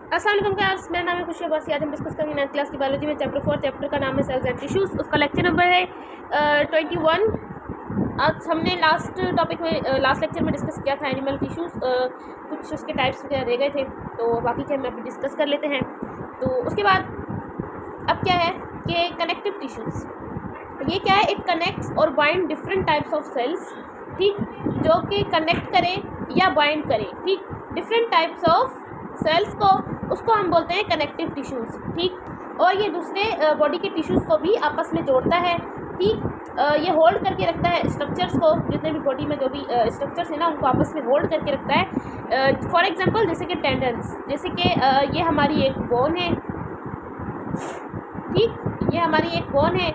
अस्सलाम वालेकुम गाइस, मेरा नाम है खुशी अब्बासी। आज हम डिस्कस करेंगे 9th क्लास की बायोलॉजी में चैप्टर 4। चैप्टर का नाम है सेल्स एंड टिश्यूज़। उसका लेक्चर नंबर है 21। आज हमने लास्ट लेक्चर में डिस्कस किया था एनिमल टिश्यूज़, कुछ उसके टाइप्स वगैरह रह गए थे, तो बाकी के हम अभी डिस्कस कर लेते हैं। तो उसके बाद अब क्या है कि कनेक्टिव टिश्यूज़, ये क्या है, इट कनेक्ट्स और bind different types of cells, ठीक, जो कि कनेक्ट करें या बाइंड करें, ठीक, डिफरेंट टाइप्स ऑफ सेल्स को, उसको हम बोलते हैं कनेक्टिव टिश्यूज़, ठीक। और ये दूसरे बॉडी के टिश्यूज़ को भी आपस में जोड़ता है, ठीक। ये होल्ड करके रखता है स्ट्रक्चर्स को, जितने भी बॉडी में जो भी स्ट्रक्चर्स है ना, उनको आपस में होल्ड करके रखता है। फॉर एग्जांपल जैसे कि टेंडन्स, जैसे कि ये हमारी एक बोन है, ठीक, ये हमारी एक बोन है,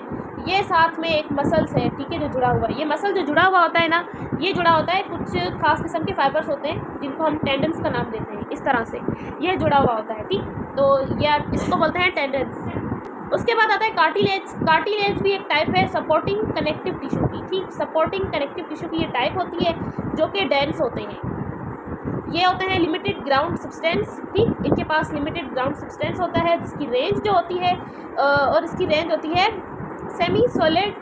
ये साथ में एक मसल्स है, ठीक है, जो जुड़ा हुआ है। ये मसल जो जुड़ा हुआ होता है ना, ये जुड़ा होता है कुछ खास किस्म के फाइबर्स होते हैं जिनको हम टेंडन्स का नाम देते हैं। इस तरह से ये जुड़ा हुआ होता है, ठीक। तो ये इसको बोलते हैं टेंडन्स। उसके बाद आता है कार्टिलेज। कार्टिलेज भी एक टाइप है सपोर्टिंग कनेक्टिव टिश्यू की, ठीक। सपोर्टिंग कनेक्टिव टिश्यू की ये टाइप होती है जो कि डेंस होते हैं। ये होते हैं लिमिटेड ग्राउंड सब्सटेंस, ठीक। इनके पास लिमिटेड ग्राउंड सब्सटेंस होता है, जिसकी रेंज जो होती है और इसकी रेंज होती है सेमी सॉलिड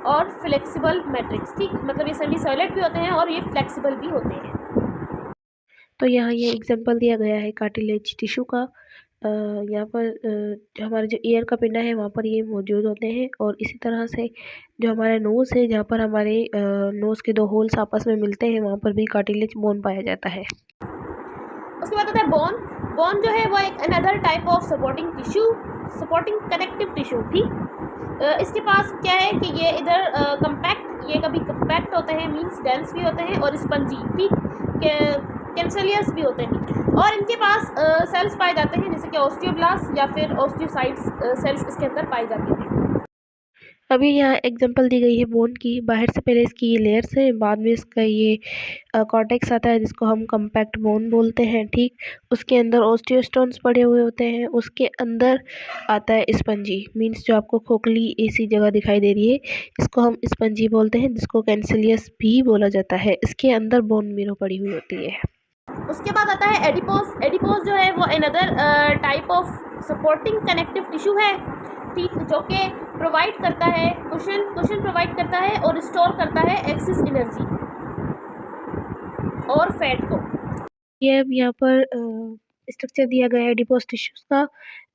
और फ्लेक्सिबल मैट्रिक्स, ठीक। मतलब ये सेमी सॉलिड भी होते हैं और ये फ्लेक्सिबल भी होते हैं। तो यहाँ ये एग्जांपल दिया गया है कार्टिलेज टिश्यू का। यहाँ पर हमारे जो ईयर का पिंडा है वहाँ पर ये मौजूद होते हैं, और इसी तरह से जो हमारा नोज़ है, जहाँ पर हमारे नोज़ के दो होल्स आपस में मिलते हैं, वहाँ पर भी कार्टिलेज बोन पाया जाता है। उसके बाद आता है बोन। बोन जो है वो एक another type of supporting tissue, supporting connective tissue, ठीक। इसके पास क्या है कि ये इधर कंपैक्ट, ये कभी कंपैक्ट होते हैं, मींस डेंस भी होते हैं, और स्पंजी, ठीक, कैंसलियस भी होते हैं। और इनके पास सेल्स पाए जाते हैं, जैसे कि ऑस्टियोब्लास्ट या फिर ऑस्टियोसाइट्स सेल्स इसके अंदर पाई जाती हैं। अभी यहाँ एग्जांपल दी गई है बोन की। बाहर से पहले इसकी ये लेयर्स है, बाद में इसका ये कॉर्टेक्स आता है जिसको हम कॉम्पैक्ट बोन बोलते हैं, ठीक। उसके अंदर ऑस्टियोस्टोन्स पड़े हुए होते हैं, उसके अंदर आता है स्पंजी, मींस जो आपको खोखली ऐसी जगह दिखाई दे रही है, इसको हम स्पंजी बोलते हैं, जिसको कैंसिलियस भी बोला जाता है। इसके अंदर बोन मेरो पड़ी हुई होती है। उसके बाद आता है एडिपोज। एडिपोज जो है वो another type of supporting connective tissue है, ठीक, जो कि प्रोवाइड करता है कुशन प्रोवाइड करता है और स्टोर करता है एक्सेस एनर्जी और फैट को। ये अब यहाँ पर स्ट्रक्चर दिया गया है एडिपोज टिश्यूज का,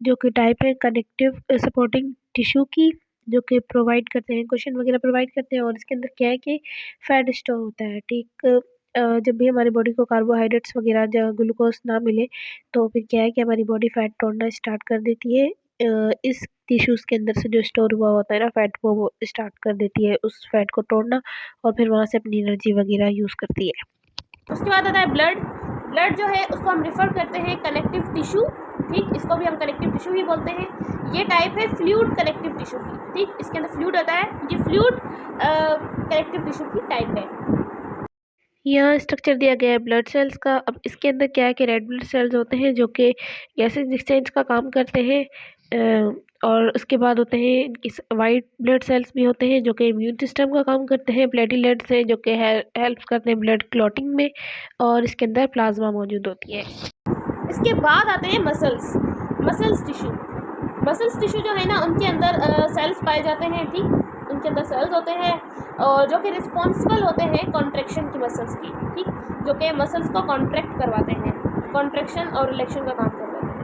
जो कि टाइप है कनेक्टिव सपोर्टिंग टिश्यू की, जो कि प्रोवाइड करते हैं, कुशन वगैरह प्रोवाइड करते हैं, और इसके अंदर क्या है कि फैट स्टोर होता है, ठीक। जब भी हमारी बॉडी को कार्बोहाइड्रेट्स वगैरह या ग्लूकोज ना मिले, तो फिर क्या है कि हमारी बॉडी फैट तोड़ना स्टार्ट कर देती है। इस टिश्यूज़ के अंदर से जो स्टोर हुआ होता है ना फैट, वो स्टार्ट कर देती है उस फैट को तोड़ना, और फिर वहाँ से अपनी एनर्जी वगैरह यूज़ करती है। उसके बाद आता है ब्लड। ब्लड जो है उसको हम रिफ़र करते हैं कनेक्टिव टिश्यू, ठीक, इसको भी हम कनेक्टिव टिश्यू ही बोलते हैं। ये टाइप है फ्लूइड कनेक्टिव टिश्यू की, ठीक, इसके अंदर फ्लूइड होता है, ये फ्लूइड कनेक्टिव टिश्यू की टाइप है। यहाँ स्ट्रक्चर दिया गया है ब्लड सेल्स का। अब इसके अंदर क्या है कि रेड ब्लड सेल्स होते हैं जो कि गैसेज एक्सचेंज का काम करते हैं, और उसके बाद होते हैं वाइट ब्लड सेल्स भी होते हैं जो कि इम्यून सिस्टम का काम करते हैं। प्लेटलेट्स हैं जो कि हेल्प करते हैं ब्लड क्लॉटिंग में, और इसके अंदर प्लाज्मा मौजूद होती है। इसके बाद आते हैं मसल्स टिश्यू। मसल्स टिश्यू जो है ना, उनके अंदर सेल्स पाए जाते हैं, ठीक, उनके अंदर सेल्स होते हैं और जो कि रिस्पॉन्सिबल होते हैं कॉन्ट्रैक्शन की मसल्स की, ठीक, जो कि मसल्स को कॉन्ट्रैक्ट करवाते हैं, कॉन्ट्रैक्शन और रिलैक्शन का काम करवाते हैं।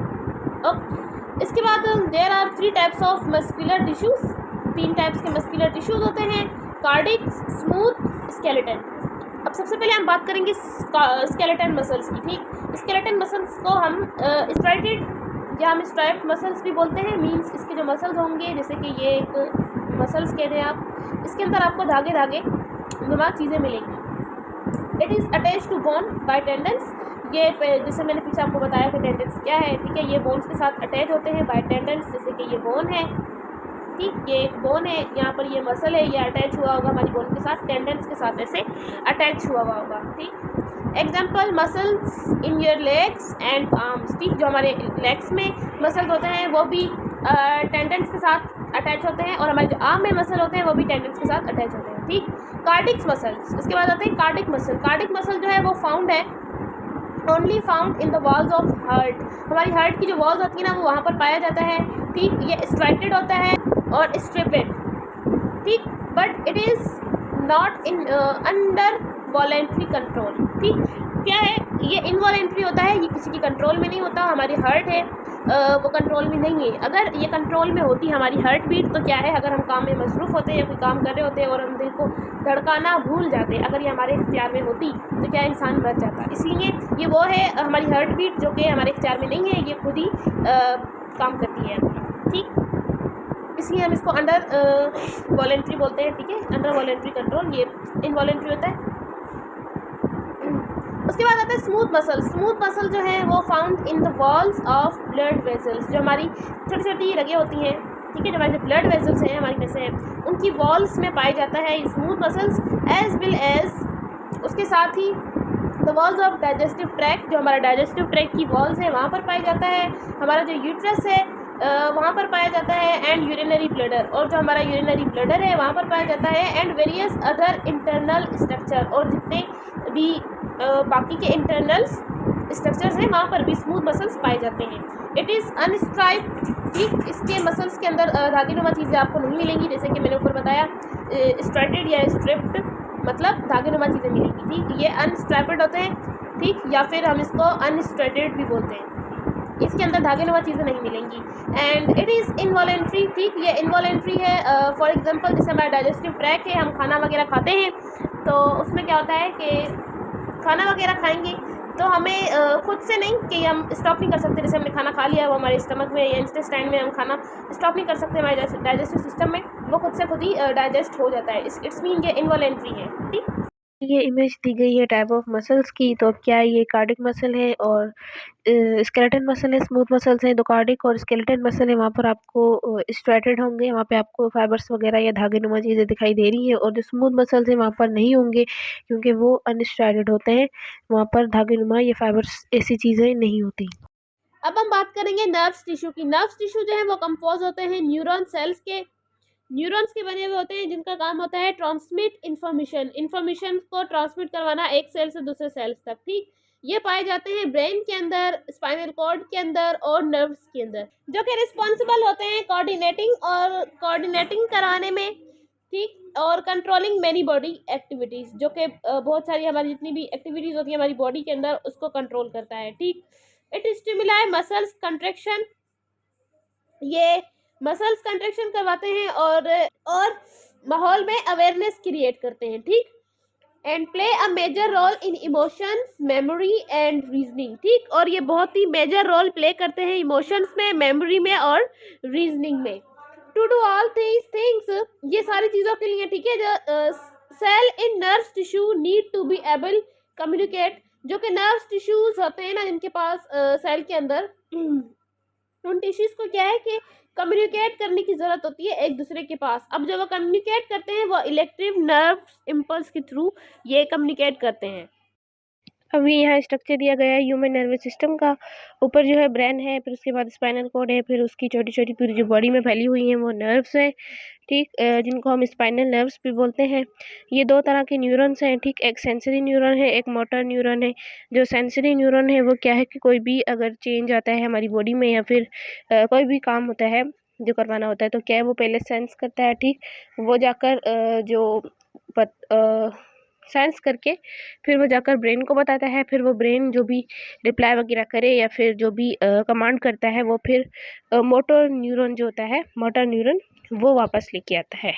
अब इसके बाद there are 3 types of muscular tissues. 3 types के मस्कुलर टिश्यूज़ होते हैं, कार्डिक, स्मूथ, स्केलेटन। अब सबसे पहले हम बात करेंगे स्केलेटन मसल्स की, ठीक। स्केलेटन मसल्स को हम स्ट्राइटेड या हम स्ट्राइप्ड मसल्स भी बोलते हैं, मींस इसके जो मसल्स होंगे, जैसे कि ये एक मसल्स कहते हैं आप, इसके अंदर आपको धागे धागे नुमा चीज़ें मिलेंगी। It is attach to bone by tendons. ये जैसे मैंने पीछे आपको बताया कि टेंडन्स क्या है, ठीक है, ये बोन्स के साथ अटैच होते हैं बाय टेंडन्स, जैसे कि ये बोन है, ठीक, ये एक बोन है, यहाँ पर ये मसल है, ये अटैच हुआ होगा हमारी बोन के साथ, टेंडन्स के साथ ऐसे अटैच हुआ होगा, ठीक। Example muscles in your legs and arms, ठीक, जो हमारे लेग्स में मसल्स होते हैं वो भी टेंडन्स के साथ अटैच होते हैं, और हमारे जो आर्म में मसल होते हैं वो भी टेंडन्स के साथ अटैच होते हैं, ठीक। कार्डिक मसल्स, इसके बाद आते हैं कार्डिक मसल। कार्डिक मसल जो है वो फाउंड है only found in the walls of heart. हमारी हार्ट की जो वॉल्स होती है ना वो वहाँ पर पाया जाता है, ठीक। ये स्ट्राइटेड होता है और स्ट्रिपेड, ठीक, but it is not in under voluntary control, ठीक। क्या है, ये इनवॉलेंट्री होता है, ये किसी की कंट्रोल में नहीं होता। हमारी हार्ट है वो कंट्रोल में नहीं है। अगर ये कंट्रोल में होती हमारी हार्ट बीट तो क्या है, अगर हम काम में मसरूफ़ होते हैं या कोई काम कर रहे होते हैं और हम दिल को धड़काना भूल जाते, अगर ये हमारे इख्तियार में होती तो क्या इंसान बच जाता। इसलिए ये वो है हमारी हार्ट बीट जो कि हमारे इख्तियार में नहीं है, ये खुद ही काम करती है, ठीक। इसलिए हम इसको अंडर वॉलेंट्री बोलते हैं, ठीक है, अंडर वॉलेंट्री कंट्रोल। ये इनवॉलेंट्री होता है। उसके बाद आता है स्मूथ मसल। स्मूथ मसल जो है वो found in the walls of blood vessels. जो हमारी छोटी छोटी रगें होती हैं, ठीक है, जो हमारे ब्लड वेजल्स हैं हमारी में से, उनकी वॉल्स में पाया जाता है smooth muscles, as well as उसके साथ ही the walls of digestive tract. जो हमारा डाइजेस्टिव ट्रैक्ट की वॉल्स है वहाँ पर पाया जाता है। हमारा जो यूट्रस है वहाँ पर पाया जाता है, एंड यूरिनरी ब्लैडर, और जो हमारा यूरिनरी ब्लैडर है वहाँ पर पाया जाता है, and various other internal structure, और जितने भी बाकी के इंटरनल स्ट्रक्चर्स हैं वहाँ पर भी स्मूथ मसल्स पाए जाते हैं। इट इज़ अनस्ट्राइप्ड, ठीक। इसके मसल्स के अंदर धागेनुमा चीज़ें आपको नहीं मिलेंगी, जैसे कि मैंने ऊपर बताया स्ट्राइटेड या स्ट्रिप्ड मतलब धागेनुमा चीज़ें मिलेंगी, ठीक। ये अनस्ट्राइप्ड होते हैं, ठीक, या फिर हम इसको अनस्ट्रेटेड भी बोलते हैं। इसके अंदर धागेनुमा चीज़ें नहीं मिलेंगी। एंड इट इज़ इनवॉलेंट्री, ठीक। ये इनवॉलेंट्री है। फॉर एग्जांपल जैसे हमारा डाइजेस्टिव ट्रैक है, हम खाना वगैरह खाते हैं तो उसमें क्या होता है कि खाना वगैरह खाएंगे तो हमें खुद से नहीं कि हम स्टॉप नहीं कर सकते। जैसे हमने खाना खा लिया वो हमारे स्टमक में या इंटेस्टाइन में, हम खाना स्टॉप नहीं कर सकते हमारे डाइजेस्टिव सिस्टम में, वो खुद से खुद ही डाइजेस्ट हो जाता है। इट्स मीन ये इनवॉलेंट्री है, ठीक। ये इमेज दी गई है टाइप ऑफ मसल्स की, तो क्या ये कार्डिक मसल है और स्केलेटन मसल है। स्मूथ मसल्स हैं, तो कार्डिक और स्केलेटन मसल है वहाँ पर आपको स्ट्रेटेड होंगे, वहाँ पे आपको फाइबर्स वगैरह या धागेनुमा चीज़ें दिखाई दे रही हैं, और जो स्मूथ मसल्स हैं वहाँ पर नहीं होंगे क्योंकि वो अनस्ट्रेटेड होते हैं, वहाँ पर धागेनुमा या फाइबर्स ऐसी चीज़ें नहीं होती। अब हम बात करेंगे नर्व्स टिश्यू की। नर्व्स टिश्यू जो है वो कंपोज होते हैं न्यूरॉन सेल्स के। न्यूरॉन्स के बने हुए होते हैं जिनका काम होता है ट्रांसमिट इंफॉर्मेशन को ट्रांसमिट करवाना एक सेल से दूसरे सेल्स तक, ठीक। ये पाए जाते हैं ब्रेन के अंदर, स्पाइनल कॉर्ड के अंदर और नर्व्स के अंदर, जो कि रिस्पॉन्सिबल होते हैं कोऑर्डिनेटिंग कराने में, ठीक, और कंट्रोलिंग मैनी बॉडी एक्टिविटीज़, जो कि बहुत सारी हमारी जितनी भी एक्टिविटीज़ होती है हमारी बॉडी के अंदर उसको कंट्रोल करता है, ठीक। इट स्टिमुलाई मसल्स कंट्रैक्शन, ये मसल्स कंट्रैक्शन करवाते हैं और माहौल में अवेयरनेस क्रिएट करते हैं, ठीक। And play a major role in emotions, memory and reasoning, ठीक। और ये बहुत ही मेजर रोल प्ले करते हैं इमोशंस में, मेमोरी में और रीजनिंग में। To do all these things, ये सारी चीज़ों के लिए, ठीक है, जो cell in nerves tissue need to be able communicate, जो कि नर्व्स टिश्यूज होते हैं ना जिनके पास सेल के अंदर, उन टिश्यूज को क्या है कि कम्युनिकेट करने की ज़रूरत होती है एक दूसरे के पास। अब जब वो कम्युनिकेट करते हैं वो इलेक्ट्रिक नर्व इम्पल्स के थ्रू ये कम्युनिकेट करते हैं। अभी यहाँ स्ट्रक्चर दिया गया है ह्यूमन नर्वस सिस्टम का। ऊपर जो है ब्रेन है, फिर उसके बाद स्पाइनल कॉर्ड है, फिर उसकी छोटी छोटी पूरी जो बॉडी में फैली हुई हैं वो नर्व्स हैं, ठीक, जिनको हम स्पाइनल नर्व्स भी बोलते हैं। ये दो तरह के न्यूरॉन्स हैं, ठीक। एक सेंसरी न्यूरॉन है, एक मोटर न्यूरॉन है। जो सेंसरी न्यूरॉन है वो क्या है कि कोई भी अगर चेंज आता है हमारी बॉडी में या फिर कोई भी काम होता है जो करवाना होता है तो क्या है वो पहले सेंस करता है, ठीक। वो जाकर सेंस करके फिर वो जाकर ब्रेन को बताता है, फिर वो ब्रेन जो भी रिप्लाई वगैरह करे या फिर जो भी कमांड करता है वो फिर मोटर न्यूरॉन जो होता है, मोटर न्यूरॉन, वो वापस लेके आता है।